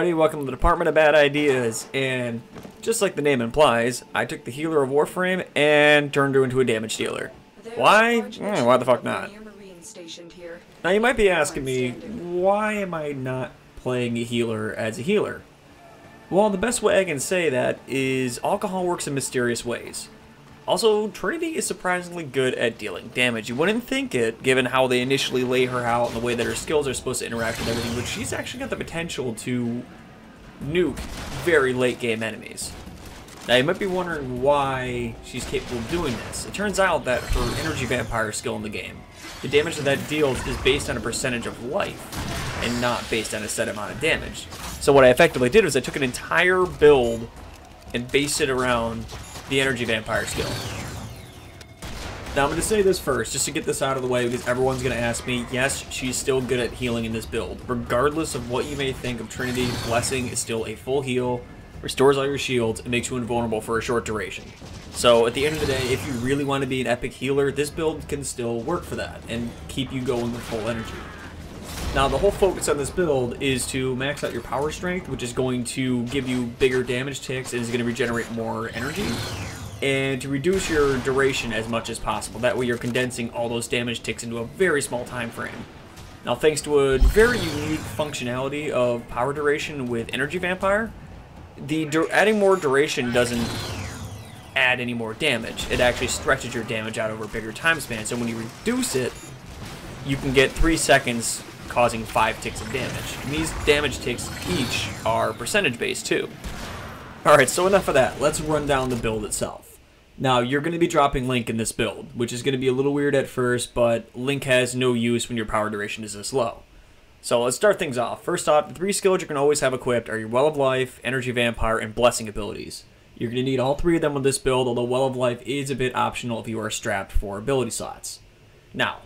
everybody, welcome to the Department of Bad Ideas, and just like the name implies, I took the healer of Warframe and turned her into a damage dealer. Why? Why the fuck not? Now you might be asking me, why am I not playing a healer as a healer? Well, the best way I can say that is alcohol works in mysterious ways. Also, Trinity is surprisingly good at dealing damage. You wouldn't think it, given how they initially lay her out and the way that her skills are supposed to interact with everything, but she's actually got the potential to nuke very late game enemies. Now, you might be wondering why she's capable of doing this. It turns out that her energy vampire skill in the game, the damage that deals is based on a percentage of life, and not based on a set amount of damage. So what I effectively did was I took an entire build and based it around the energy vampire skill. Now I'm going to say this first, just to get this out of the way, because everyone's going to ask me, yes, she's still good at healing in this build. Regardless of what you may think of Trinity, Blessing is still a full heal, restores all your shields, and makes you invulnerable for a short duration. So at the end of the day, if you really want to be an epic healer, this build can still work for that, and keep you going with full energy. Now the whole focus on this build is to max out your power strength, which is going to give you bigger damage ticks and is going to regenerate more energy, and to reduce your duration as much as possible. That way you're condensing all those damage ticks into a very small time frame. Now thanks to a very unique functionality of power duration with energy vampire, adding more duration doesn't add any more damage. It actually stretches your damage out over a bigger time span. So when you reduce it, you can get 3 seconds causing 5 ticks of damage. And these damage ticks each are percentage based too. Alright, so enough of that. Let's run down the build itself. Now, you're going to be dropping Link in this build, which is going to be a little weird at first, but Link has no use when your power duration is this low. So let's start things off. First off, the 3 skills you're going to always have equipped are your Well of Life, Energy Vampire, and Blessing abilities. You're going to need all 3 of them with this build, although Well of Life is a bit optional if you are strapped for ability slots. Now,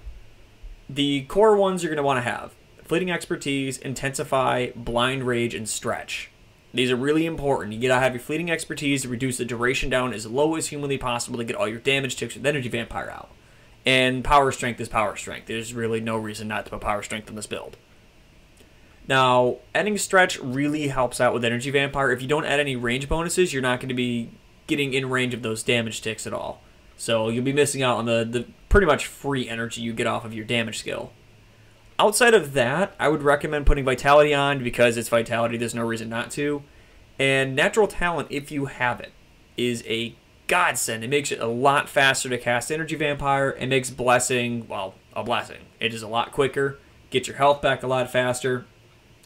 the core ones you're going to want to have: Fleeting Expertise, Intensify, Blind Rage, and Stretch. These are really important. You gotta have your Fleeting Expertise to reduce the duration down as low as humanly possible to get all your damage ticks with Energy Vampire out. And Power Strength is Power Strength. There's really no reason not to put Power Strength on this build. Now, adding Stretch really helps out with Energy Vampire. If you don't add any range bonuses, you're not going to be getting in range of those damage ticks at all. So you'll be missing out on the pretty much free energy you get off of your damage skill. Outside of that, I would recommend putting Vitality on because it's Vitality, there's no reason not to. And Natural Talent, if you have it, is a godsend. It makes it a lot faster to cast Energy Vampire. It makes Blessing, well, a blessing. It is a lot quicker, get your health back a lot faster,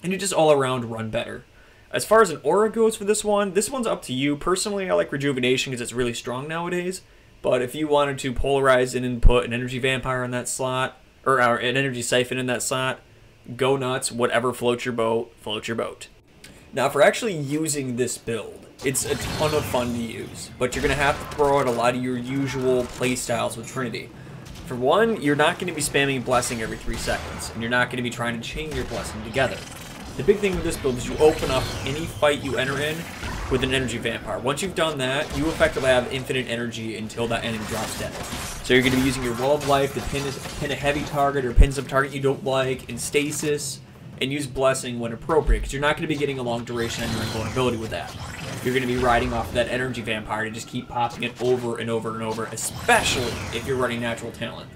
and you just all around run better. As far as an aura goes for this one's up to you. Personally, I like Rejuvenation because it's really strong nowadays. But if you wanted to polarize and put an Energy Vampire in that slot, or an Energy Siphon in that slot, go nuts. Whatever floats your boat, float your boat. Now, for actually using this build, it's a ton of fun to use, but you're going to have to throw out a lot of your usual playstyles with Trinity. For one, you're not going to be spamming Blessing every 3 seconds, and you're not going to be trying to chain your Blessing together. The big thing with this build is you open up any fight you enter in with an Energy Vampire. Once you've done that, you effectively have infinite energy until that enemy drops dead. So you're going to be using your Well of Life to pin a heavy target or pin some target you don't like in stasis, and use Blessing when appropriate, because you're not going to be getting a long duration on your invulnerability with that. You're going to be riding off of that Energy Vampire to just keep popping it over and over and over, especially if you're running Natural Talent.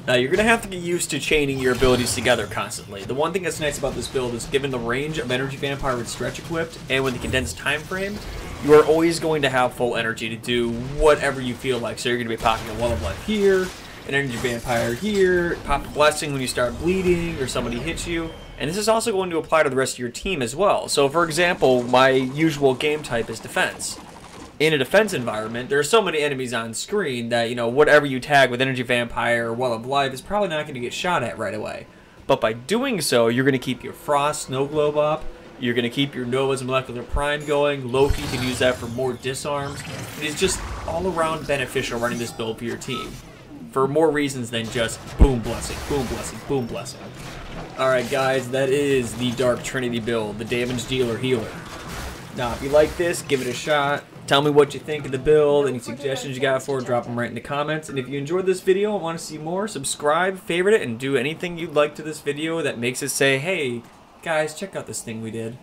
Now, you're going to have to get used to chaining your abilities together constantly. The one thing that's nice about this build is, given the range of Energy Vampire with Stretch equipped, and with the condensed time frame, you are always going to have full energy to do whatever you feel like. So you're going to be popping a Well of Life here, an Energy Vampire here, pop a Blessing when you start bleeding or somebody hits you. And this is also going to apply to the rest of your team as well. So for example, my usual game type is defense. In a defense environment, there are so many enemies on screen that, you know, whatever you tag with Energy Vampire or Well of Life is probably not going to get shot at right away. But by doing so, you're going to keep your Frost Snow Globe up, you're going to keep your Nova's Molecular Prime going, Loki can use that for more disarms. It is just all around beneficial running this build for your team, for more reasons than just boom blessing, boom blessing, boom blessing. Alright guys, that is the Dark Trinity build, the damage dealer healer. Now if you like this, give it a shot. Tell me what you think of the build, any suggestions you got for it, drop them right in the comments. And if you enjoyed this video and want to see more, subscribe, favorite it, and do anything you'd like to this video that makes it say, hey, Guys, check out this thing we did.